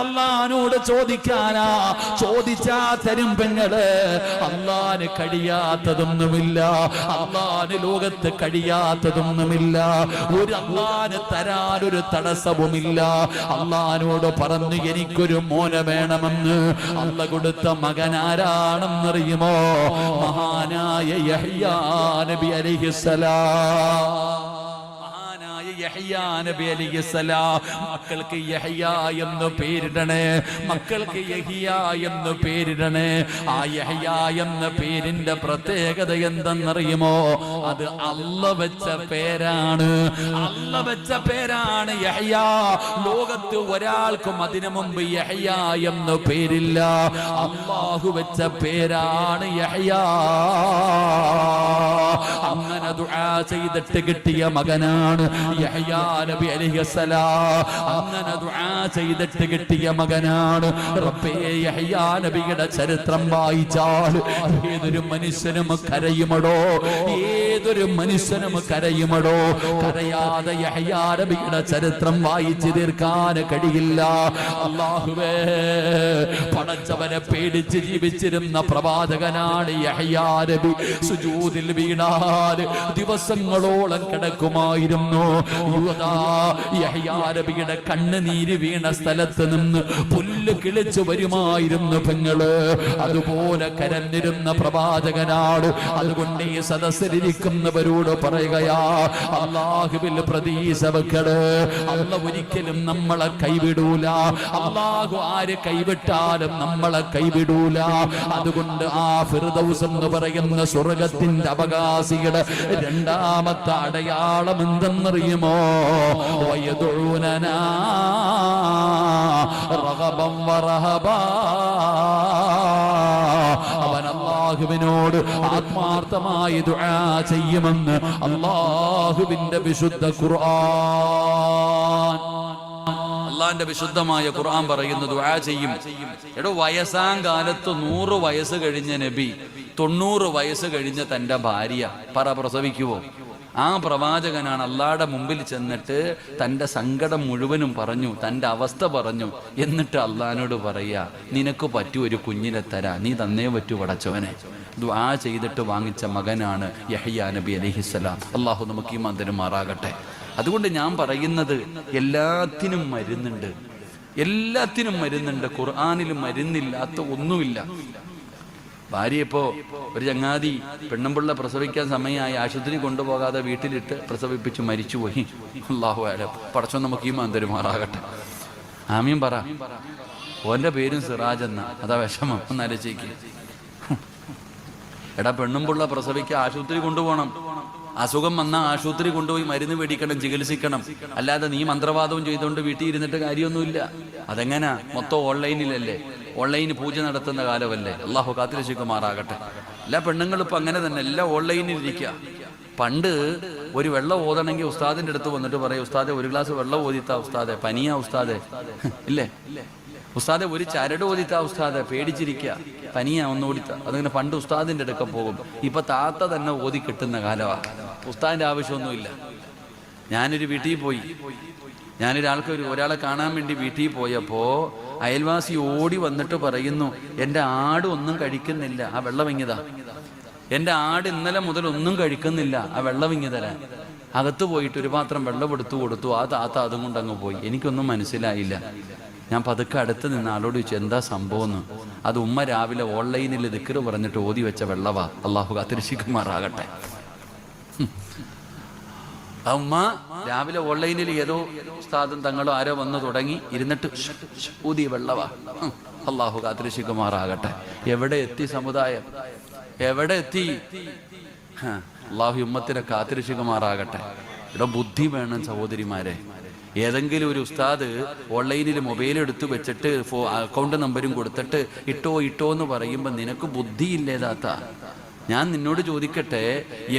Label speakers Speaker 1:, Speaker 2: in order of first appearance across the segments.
Speaker 1: അള്ളാനോട് ചോദിക്കാനാ, ചോദിച്ചാ തരും പെങ്ങള്. അള്ളാന് കഴിയാത്തതൊന്നുമില്ല, അള്ളാന് ലോകത്ത് കഴിയാത്തതൊന്നുമില്ല. ഒരു അള്ളാന് തരാനൊരു തടസ്സവുമില്ല. അള്ളാനോട് പറഞ്ഞു എനിക്കൊരു മോനെ വേണമെന്ന്. അള്ള കൊടുത്ത മകനാരാണെന്നറിയുമോ? മഹാനായ യഹ്യാ നബി അലൈഹിസ്സലാം. യഹ്യാ നബി അലൈഹിസ്സലാം. മക്കൾക്ക് യഹ്യാ എന്ന് പേരിടണേ, മക്കൾക്ക് യഹ്യാ എന്ന് പേരിടണേ. ആ യഹ്യാ എന്ന പേരിന്റെ പ്രത്യേകത എന്തെന്നറിയുമോ? അത് അള്ള വെച്ച പേരാണ്, അള്ള വെച്ച പേരാണ് യഹ്യാ. ലോകത്ത് ഒരാൾക്കും അതിനു മുമ്പ് യഹ്യാ എന്ന് പേരില്ല. അല്ലാഹു വെച്ച പേരാണ് യഹ്യാ. അങ്ങനെ ദുആ ചെയ്തിട്ട് കിട്ടിയ മകനാണ് യഹ്യാ നബി അലൈഹിസ്സലാം. അങ്ങനെ ദുആ ചെയ്തിട്ട് കിട്ടിയ മകനാണ്. റബ്ബേ, യഹ്യാ നബിയുടെ ചരിത്രം വായിച്ചാൽ ഏതൊരു മനുഷ്യനും കരയുമടോ, ഏതൊരു മനുഷ്യനും കരയുമടോ. കരയാതെ യഹ്യാ നബിയുടെ ചരിത്രം വായിച്ചു തീർക്കാൻ കഴിയില്ല. അല്ലാഹുവേ, പടച്ചവനെ പേടിച്ച് ജീവിച്ചിരുന്ന പ്രവാചകനാണ് യഹ്യാ നബി. സുജൂദിൽ വീണാൽ ദിവസങ്ങളോളം കിടക്കുമായിരുന്നു. യഹ്യാ നബിയുടെ കണ്ണുനീര് വീണ സ്ഥലത്ത് നിന്ന് പുല്ല് കിളിച്ചു വരുമായിരുന്നു പെങ്ങള്. അതുപോലെ കരഞ്ഞിരുന്ന പ്രവാചകനാണ്. അതുകൊണ്ട് ഈ സദസ്സിലിരിക്കുന്നവരോട് പറയുകയാ, അല്ലാഹുവിൽ പ്രതീക്ഷ വെക്കള്. അല്ല ഒരിക്കലും നമ്മളെ കൈവിടൂല. അല്ലാഹു ആര് കൈവിട്ടാലും നമ്മളെ കൈവിടൂല. അതുകൊണ്ട് ആ ഫിർദൗസ് എന്ന് പറയുന്ന സ്വർഗത്തിന്റെ അവകാശികളുടെ രണ്ടാമത്തെ അടയാളം എന്തെന്നറിയുമോ? വയദുഊനനാ റഗബൻ വറഹബാ. അവൻ അല്ലാഹുവിനോട് ആത്മാർത്ഥമായി ദുആ ചെയ്യുമെന്ന് അല്ലാഹുവിന്റെ വിശുദ്ധ ഖുർആൻ. അള്ളാന്റെ വിശുദ്ധമായ ഖുർആൻ പറയുന്നു ദുആ ചെയ്യും. എടോ, വയസ്സാം കാലത്ത് 100 വയസ്സ് കഴിഞ്ഞ നബി 90 വയസ്സ് കഴിഞ്ഞ തന്റെ ഭാര്യ പ്രസവിക്കുവോ? ആ പ്രവാചകനാണ് അള്ളാഹുടെ മുമ്പിൽ ചെന്നിട്ട് തൻ്റെ സങ്കടം മുഴുവനും പറഞ്ഞു, തൻ്റെ അവസ്ഥ പറഞ്ഞു. എന്നിട്ട് അള്ളാഹിനോട് പറയാ, നിനക്ക് പറ്റൂ ഒരു കുഞ്ഞിനെ തരാ, നീ തന്നേ പറ്റൂ പടച്ചവനെ. ദുആ ചെയ്തിട്ട് വാങ്ങിച്ച മകനാണ് യഹ്യാ നബി അലൈഹിസ്സലാം. അള്ളാഹു നമുക്ക് ഈ മന്ദിരമാറാകട്ടെ. അതുകൊണ്ട് ഞാൻ പറയുന്നത്, എല്ലാത്തിനും മരുന്നുണ്ട്, എല്ലാത്തിനും മരുന്നുണ്ട്. ഖുർആനിൽ മരുന്നില്ലാത്ത ഒന്നുമില്ല. ഭാര്യ ഇപ്പോ ഒരു ചങ്ങാതി പെണ്ണുമ്പിള്ള പ്രസവിക്കാൻ സമയമായി ആശുപത്രി കൊണ്ടുപോകാതെ വീട്ടിലിട്ട് പ്രസവിപ്പിച്ച് മരിച്ചുപോയി. അല്ലാഹു അലം. പടച്ചോൻ നമുക്ക് ഈ മന്ദിരമാറാകട്ടെ. ആമീൻ പറ. ഓന്റെ പേരും സിറാജ് എന്ന. അതാ വിഷമം. ഒന്നാലോചിക്ക്. എടാ, പെണ്ണുമ്പിള്ള പ്രസവിക്കാൻ ആശുപത്രി കൊണ്ടുപോകണം. അസുഖം വന്നാൽ ആശുപത്രി കൊണ്ടുപോയി മരുന്ന് മേടിക്കണം, ചികിത്സിക്കണം. അല്ലാതെ നീ മന്ത്രവാദവും ചെയ്തുകൊണ്ട് വീട്ടിൽ ഇരുന്നിട്ട് കാര്യമൊന്നുമില്ല. അതെങ്ങനാ? മൊത്തം ഓൺലൈനിലല്ലേ, ഓൺലൈന് പൂജ നടത്തുന്ന കാലമല്ലേ. അള്ളാഹു കാത്തിരക്ഷിക്കുമാറാകട്ടെ. എല്ലാ പെണ്ണുങ്ങളും ഇപ്പം അങ്ങനെ തന്നെ, എല്ലാം ഓൺലൈനിൽ ഇരിക്കുക. പണ്ട് ഒരു വെള്ളം ഓതണമെങ്കിൽ ഉസ്താദിന്റെ അടുത്ത് വന്നിട്ട് പറയും, ഉസ്താദെ ഒരു ഗ്ലാസ് വെള്ളം ഓതിത്താ ഉസ്താദെ, പനിയാ ഉസ്താദെ, ഇല്ലേ? ഉസ്താദെ ഒരു ചരട് ഓതിത്താ ഉസ്താദെ, പേടിച്ചിരിക്കുക, പനിയാ ഒന്ന് ഓടിത്ത. അതിങ്ങനെ പണ്ട് ഉസ്താദിന്റെ അടുക്ക പോകും. ഇപ്പൊ താത്ത തന്നെ ഓതി കിട്ടുന്ന കാലമാണ്. ഉസ്താദിന്റെ ആവശ്യമൊന്നുമില്ല. ഞാനൊരു വീട്ടിൽ പോയി, ഒരാളെ കാണാൻ വേണ്ടി വീട്ടിൽ പോയപ്പോ അയൽവാസി ഓടി വന്നിട്ട് പറയുന്നു, എൻ്റെ ആട് ഒന്നും കഴിക്കുന്നില്ല, ആ വെള്ളം ഇങ്ങിതാ. എൻ്റെ ആട് ഇന്നലെ മുതൽ ഒന്നും കഴിക്കുന്നില്ല, ആ വെള്ളം ഇങ്ങി തരാൻ. അകത്ത് പോയിട്ട് ഒരു പാത്രം വെള്ളം എടുത്തു കൊടുത്തു. ആ താത്ത അതും കൊണ്ട് അങ്ങ് പോയി. എനിക്കൊന്നും മനസ്സിലായില്ല. ഞാൻ പതുക്കെ അടുത്ത് നിന്ന് ആളോട് ചോദിച്ചു, എന്താ സംഭവം എന്ന്. അത് ഉമ്മ രാവിലെ ഓൺലൈനിൽ ദിക്ർ പറഞ്ഞിട്ട് ഓതി വെച്ച വെള്ളവാ. അള്ളാഹു കാത്തിരക്ഷിക്കുമാറാകട്ടെ. ആ ഉമ്മ രാവിലെ ഓൺലൈനിൽ ഏതോ ഉസ്താദും തങ്ങളോ ആരോ വന്ന് തുടങ്ങി ഇരുന്നിട്ട് ഊതിയ വെള്ളവാ. അള്ളാഹു കാത്തിരക്ഷിക്കുമാറാകട്ടെ. എവിടെ എത്തി സമുദായം? എവിടെ എത്തി? അള്ളാഹു ഉമ്മത്തിനെ കാത്തിരക്ഷിക്കുമാറാകട്ടെ. ഇവിടെ ബുദ്ധി വേണം സഹോദരിമാരെ. ഏതെങ്കിലും ഒരു ഉസ്താദ് ഓൺലൈനിൽ മൊബൈൽ എടുത്തു വെച്ചിട്ട് അക്കൗണ്ട് നമ്പരും കൊടുത്തിട്ട് ഇട്ടോ എന്ന് പറയുമ്പോൾ നിനക്ക് ബുദ്ധിയില്ലേതാത്ത? ഞാൻ നിന്നോട് ചോദിക്കട്ടെ,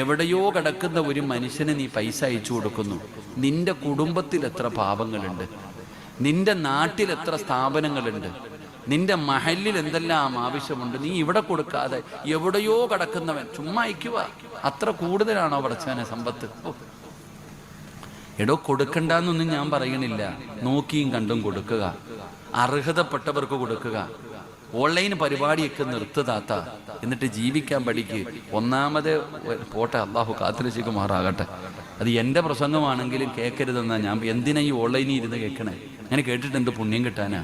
Speaker 1: എവിടെയോ കിടക്കുന്ന ഒരു മനുഷ്യന് നീ പൈസ അയച്ചു കൊടുക്കുന്നു. നിന്റെ കുടുംബത്തിൽ എത്ര പാവങ്ങളുണ്ട്, നിന്റെ നാട്ടിൽ എത്ര സ്ഥാപനങ്ങളുണ്ട്, നിന്റെ മഹലിൽ എന്തെല്ലാം ആവശ്യമുണ്ട്. നീ ഇവിടെ കൊടുക്കാതെ എവിടെയോ കിടക്കുന്നവൻ ചുമ്മാ അയക്കുക. അത്ര കൂടുതലാണോ പടച്ചവനെ സമ്പത്ത്? എടോ കൊടുക്കണ്ടെന്നൊന്നും ഞാൻ പറയണില്ല, നോക്കിയും കണ്ടും കൊടുക്കുക, അർഹതപ്പെട്ടവർക്ക് കൊടുക്കുക. ഓൺലൈൻ പരിപാടിയൊക്കെ നിർത്തുതാത്ത, എന്നിട്ട് ജീവിക്കാൻ പഠിക്ക്. ഒന്നാമത് പോട്ടെ, അള്ളാഹു കാത്തിരക്ഷിക്കുമാറാകട്ടെ. അത് എൻ്റെ പ്രസംഗമാണെങ്കിലും കേൾക്കരുതെന്നാ ഞാൻ. എന്തിനാ ഈ ഓൺലൈനിൽ ഇരുന്ന് കേൾക്കണേ? അങ്ങനെ കേട്ടിട്ട് എന്ത് പുണ്യം കിട്ടാനാ?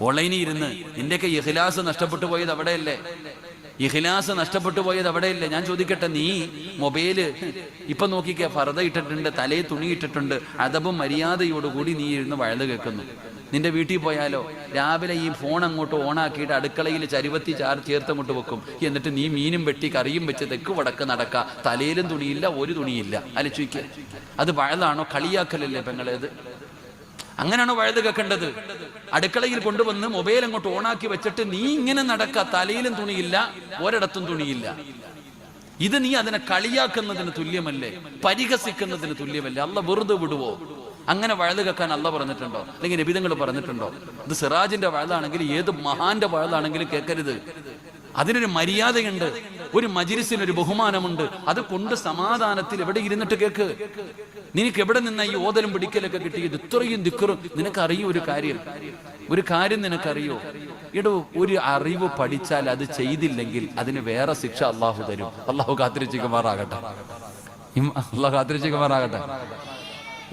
Speaker 1: ഓൺലൈനിൽ ഇരുന്ന് നിന്റെയൊക്കെ ഇഖ്ലാസ് നഷ്ടപ്പെട്ടു പോയത് അവിടെയല്ലേ? ഇഖ്ലാസ് നഷ്ടപ്പെട്ടു പോയത് അവിടെയല്ലേ? ഞാൻ ചോദിക്കട്ടെ, നീ മൊബൈല് ഇപ്പൊ നോക്കിക്കേ, ഫർദ ഇട്ടിട്ടുണ്ട്, തലയിൽ തുണി ഇട്ടിട്ടുണ്ട്, അദബും മര്യാദയോടുകൂടി നീ ഇരുന്ന് വഴുത് കേൾക്കുന്നു. നിന്റെ വീട്ടിൽ പോയാലോ, രാവിലെ ഈ ഫോൺ അങ്ങോട്ട് ഓണാക്കിയിട്ട് അടുക്കളയിൽ ചരുവത്തി ചേർത്തങ്ങോട്ട് വെക്കും. എന്നിട്ട് നീ മീനും വെട്ടി കറിയും വെച്ച് തെക്ക് വടക്ക് നടക്ക, തലയിലും തുണിയില്ല, ഒരു തുണിയില്ല. അലച്ചുയ്ക്ക്, അത് വഴുതാണോ? കളിയാക്കലല്ലേ പെങ്ങളേത്? അങ്ങനെയാണോ വഴുത് കേൾക്കേണ്ടത്? അടുക്കളയിൽ കൊണ്ടുവന്ന് മൊബൈൽ അങ്ങോട്ട് ഓണാക്കി വെച്ചിട്ട് നീ ഇങ്ങനെ നടക്ക, തലയിലും തുണിയില്ല, ഒരിടത്തും തുണിയില്ല. ഇത് നീ അതിനെ കളിയാക്കുന്നതിന് തുല്യമല്ലേ? പരിഹസിക്കുന്നതിന് തുല്യമല്ലേ? അല്ല വെറുതെ വിടുവോ? അങ്ങനെ വഴുത് കേൾക്കാൻ അല്ല പറഞ്ഞിട്ടുണ്ടോ? അല്ലെങ്കിൽ നബിതങ്ങൾ പറഞ്ഞിട്ടുണ്ടോ? ഇത് സിറാജിന്റെ വഴുതാണെങ്കിലും ഏത് മഹാന്റെ വഴുതാണെങ്കിലും കേൾക്കരുത്. അതിനൊരു മര്യാദയുണ്ട്, ഒരു മജ്‌ലിസിനൊരു ബഹുമാനമുണ്ട്. അത് കൊണ്ട് സമാധാനത്തിൽ എവിടെ ഇരുന്നിട്ട് കേൾക്ക്. നിനക്ക് എവിടെ നിന്നാ ഈ ഓതലും പിടിക്കലൊക്കെ കിട്ടിയത്? ഇത്രയും ദിക്റും നിനക്കറിയോ? ഒരു കാര്യം നിനക്കറിയോ? ഇടോ, ഒരു അറിവ് പഠിച്ചാൽ അത് ചെയ്തില്ലെങ്കിൽ അതിന് വേറെ ശിക്ഷ അള്ളാഹു തരും. അള്ളാഹു കാത്തിരക്ഷിക്കുമാറാകട്ടെ.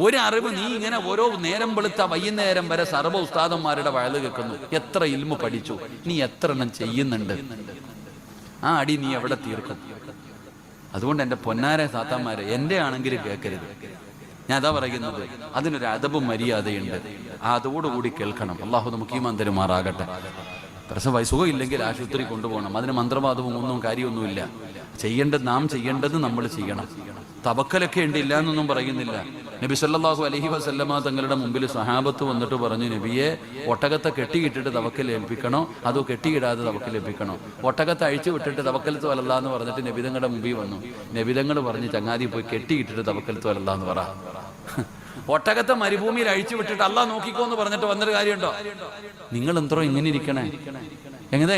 Speaker 1: ഒരു അറിവ് നീ ഇങ്ങനെ ഓരോ നേരം വെളുത്ത വൈകുന്നേരം വരെ സർവ്വ ഉസ്താദന്മാരുടെ വഴുത് കേൾക്കുന്നു. എത്ര ഇൽമു പഠിച്ചു, നീ എത്ര എണ്ണം ചെയ്യുന്നുണ്ട്? ആ അടി നീ എവിടെ തീർക്കും? അതുകൊണ്ട് എൻ്റെ പൊന്നാരെ സാത്താന്മാരെ, എൻ്റെ ആണെങ്കിലും കേൾക്കരുത്. ഞാൻ അതാ പറയുന്നത്, അതിനൊരു അദബും മര്യാദയുണ്ട്. അതോടുകൂടി കേൾക്കണം. അള്ളാഹു നമുക്ക് ഈമാൻ തരുമാറാകട്ടെ. പ്രസവ സുഖമില്ലെങ്കിൽ ആശുപത്രി കൊണ്ടുപോകണം. അതിന് മന്ത്രവാദവും ഒന്നും കാര്യമൊന്നുമില്ല. നാം ചെയ്യേണ്ടത് നമ്മൾ ചെയ്യണം. തവക്കലൊക്കെ ഉണ്ട്, ഇല്ല എന്നൊന്നും പറയുന്നില്ല. നബി സല്ലല്ലാഹു അലൈഹി വസല്ലമ തങ്ങളുടെ മുമ്പിൽ സഹാബത്ത് വന്നിട്ട് പറഞ്ഞു, നബിയെ, ഒട്ടകത്തെ കെട്ടിയിട്ടിട്ട് തവക്കൽ ഏൽപ്പിക്കണോ അതോ കെട്ടിയിടാതെ തവക്കൽ ഏൽപ്പിക്കണോ? ഒട്ടകത്തെ അഴിച്ചു വിട്ടിട്ട് തവക്കലത്ത് വലല്ല എന്ന് പറഞ്ഞിട്ട് നബിതങ്ങളുടെ മുമ്പിൽ വന്നു. നബിതങ്ങൾ പറഞ്ഞു, ചങ്ങാതി പോയി കെട്ടിയിട്ടിട്ട് തവക്കലത്ത് വലല്ല എന്ന് പറ. ഒട്ടകത്തെ മരുഭൂമിയിൽ അഴിച്ചു വിട്ടിട്ട് അള്ളാഹ് നോക്കിക്കോ എന്ന് പറഞ്ഞിട്ട് വന്നൊരു കാര്യമുണ്ടോ? നിങ്ങൾ എന്തോ ഇങ്ങനെ ഇരിക്കണേ?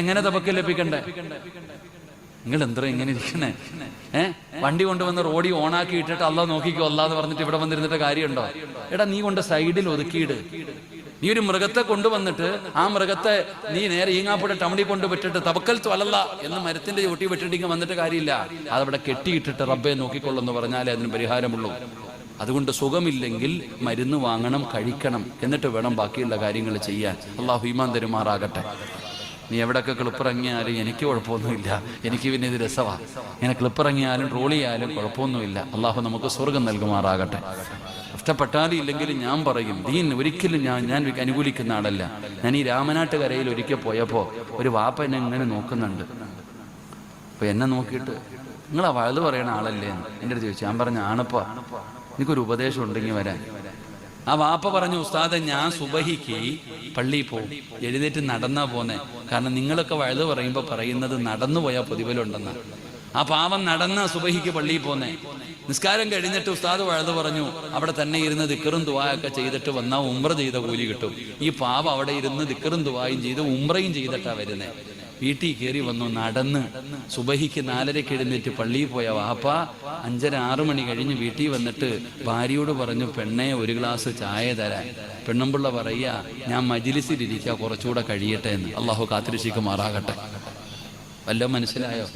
Speaker 1: എങ്ങനെ തവക്കൽ ഏൽപ്പിക്കണ്ടേ? നിങ്ങൾ എന്തോ ഇങ്ങനെ ഇരിക്കണേ? വണ്ടി കൊണ്ടുവന്ന് റോഡി ഓണാക്കി ഇട്ടിട്ട് അള്ളാഹ് നോക്കിക്കോ അല്ലാന്ന് പറഞ്ഞിട്ട് ഇവിടെ വന്നിരുന്നിട്ട് കാര്യമുണ്ടോ? എടാ, നീ കൊണ്ട് സൈഡിൽ ഒതുക്കിയിട്. നീ ഒരു മൃഗത്തെ കൊണ്ടുവന്നിട്ട് ആ മൃഗത്തെ നീ നേരെ ഈങ്ങാപ്പുഴ ടൗണിൽ കൊണ്ട് വിട്ടിട്ട് തവക്കൽ ത്വലല്ല എന്ന് മരത്തിന്റെ ചുട്ടി വിട്ടിട്ട് വന്നിട്ട് കാര്യമില്ല. അതവിടെ കെട്ടിയിട്ടിട്ട് റബ്ബെ നോക്കിക്കൊള്ളെന്ന് പറഞ്ഞാലേ അതിന് പരിഹാരമുള്ളൂ. അതുകൊണ്ട് സുഖമില്ലെങ്കിൽ മരുന്ന് വാങ്ങണം, കഴിക്കണം, എന്നിട്ട് വേണം ബാക്കിയുള്ള കാര്യങ്ങൾ ചെയ്യാൻ. അള്ളാഹു ഈമാൻ തരുമാറാകട്ടെ. നീ എവിടെയൊക്കെ ക്ലിപ്പിറങ്ങിയാലും എനിക്ക് കുഴപ്പമൊന്നുമില്ല. എനിക്ക് പിന്നെ ഇത് രസമാണ്. ഇങ്ങനെ ക്ലിപ്പിറങ്ങിയാലും ട്രോൾ ചെയ്യാലും കുഴപ്പമൊന്നുമില്ല. അള്ളാഹു നമുക്ക് സ്വർഗം നൽകുമാറാകട്ടെ. ഇഷ്ടപ്പെട്ടാലും ഇല്ലെങ്കിലും ഞാൻ പറയും, ദീൻ ഒരിക്കലും ഞാൻ അനുകൂലിക്കുന്ന ആളല്ല. ഞാൻ ഈ രാമനാട്ടുകരയിൽ ഒരിക്കൽ പോയപ്പോൾ ഒരു വാപ്പ എന്നെ ഇങ്ങനെ നോക്കുന്നുണ്ട്. അപ്പോൾ എന്നെ നോക്കിയിട്ട്, നിങ്ങൾ ആ വഴുത് പറയണ ആളല്ലേ എന്ന് എൻ്റെ അടുത്ത് ചോദിച്ചു. ഞാൻ പറഞ്ഞ, ആണപ്പാ, എനിക്കൊരു ഉപദേശം ഉണ്ടെങ്കിൽ വരാൻ. ആ വാപ്പ പറഞ്ഞു, ഉസ്താദെ, ഞാൻ സുബഹിക്ക് പള്ളിയിൽ പോകും, എഴുന്നേറ്റ് നടന്നാ പോന്നെ. കാരണം നിങ്ങളൊക്കെ വഴുത് പറയുമ്പോൾ പറയുന്നത് നടന്നു പോയാൽ പ്രതിഫലമുണ്ടെന്ന്. ആ പാവം നടന്ന സുബഹിക്ക് പള്ളിയിൽ പോന്നെ. നിസ്കാരം കഴിഞ്ഞിട്ട് ഉസ്താദ് വഴുത് പറഞ്ഞു, അവിടെ തന്നെ ഇരുന്ന് ദിക്റും ദുആയൊക്കെ ചെയ്തിട്ട് വന്നാൽ ഉംറ ചെയ്ത കൂലി കിട്ടും. ഈ പാവം അവിടെ ഇരുന്ന് ദിക്റും ദുആയും ചെയ്ത് ഉംറയും ചെയ്തിട്ടാ വരുന്നത്. വീട്ടിൽ കയറി വന്നു, നടന്ന് സുബഹിക്ക് 4:30 എഴുന്നേറ്റ് പള്ളിയിൽ പോയ വാപ്പ 5:30 6 മണി കഴിഞ്ഞ് വീട്ടിൽ വന്നിട്ട് ഭാര്യയോട് പറഞ്ഞു, പെണ്ണെ, ഒരു ഗ്ലാസ് ചായ തരാൻ. പെണ്ണുമ്പിള്ള പറയുക, ഞാൻ മജ്‌ലിസിലിരിക്കുക, കുറച്ചുകൂടെ കഴിയട്ടെ എന്ന്. അള്ളാഹു കാത്തിരക്ഷിക്കുമാറാകട്ടെ. വല്ലതും മനസ്സിലായോ?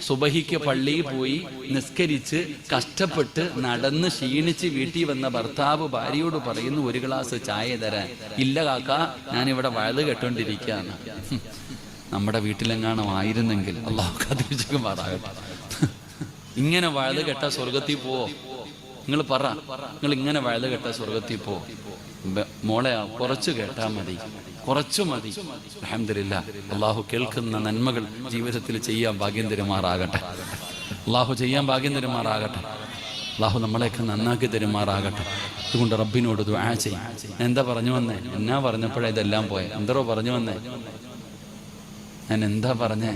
Speaker 1: സുബഹിക്ക് പള്ളിയിൽ പോയി നിസ്കരിച്ച് കഷ്ടപ്പെട്ട് നടന്ന് ക്ഷീണിച്ച് വീട്ടിൽ വന്ന ഭർത്താവ് ഭാര്യയോട് പറയുന്നു, ഒരു ഗ്ലാസ് ചായ തരാൻ. ഇല്ല കാക്ക, ഞാനിവിടെ വഴുത് കേട്ടോണ്ടിരിക്കുകയാണ്. നമ്മുടെ വീട്ടിലെങ്ങാനും ആയിരുന്നെങ്കിൽ അള്ളാഹു കാത്തിരക്ഷിക്കുമാറാകട്ടെ. ഇങ്ങനെ വഴുത് കേട്ട സ്വർഗത്തിൽ പോവോ? നിങ്ങൾ പറ, നിങ്ങൾ ഇങ്ങനെ വഴുത് കേട്ട സ്വർഗത്തിൽ പോവോ? മോളെ, കുറച്ച് കേട്ടാ മതി, കുറച്ചു മതി. അൽഹംദുലില്ലാഹ്, അള്ളാഹു കേൾക്കുന്ന നന്മകൾ ജീവിതത്തിൽ ചെയ്യാൻ ഭാഗ്യം തരുമാറാകട്ടെ. അള്ളാഹു ചെയ്യാൻ ഭാഗ്യം തരുമാറാകട്ടെ. അള്ളാഹു നമ്മളെയൊക്കെ നന്നാക്കി തരുമാറാകട്ടെ. അതുകൊണ്ട് റബ്ബിനോട് ദുആ ചെയ്യും. എന്താ പറഞ്ഞു വന്നേ? എന്നാ പറഞ്ഞപ്പോഴേ ഇതെല്ലാം പോയെ? എന്തോ പറഞ്ഞു വന്നേ? ഞാൻ എന്താ പറഞ്ഞേ?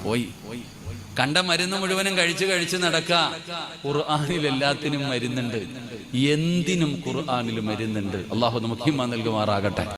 Speaker 1: പോയി. കണ്ട മരുന്ന് മുഴുവനും കഴിച്ച് നടക്ക. ഖുർആനിൽ എല്ലാത്തിനും മരുന്നുണ്ട്, എന്തിനും ഖുർആനിൽ മരുന്നുണ്ട്. അള്ളാഹു നമുക്ക് ഈമാൻ നൽകുമാറാകട്ടെ.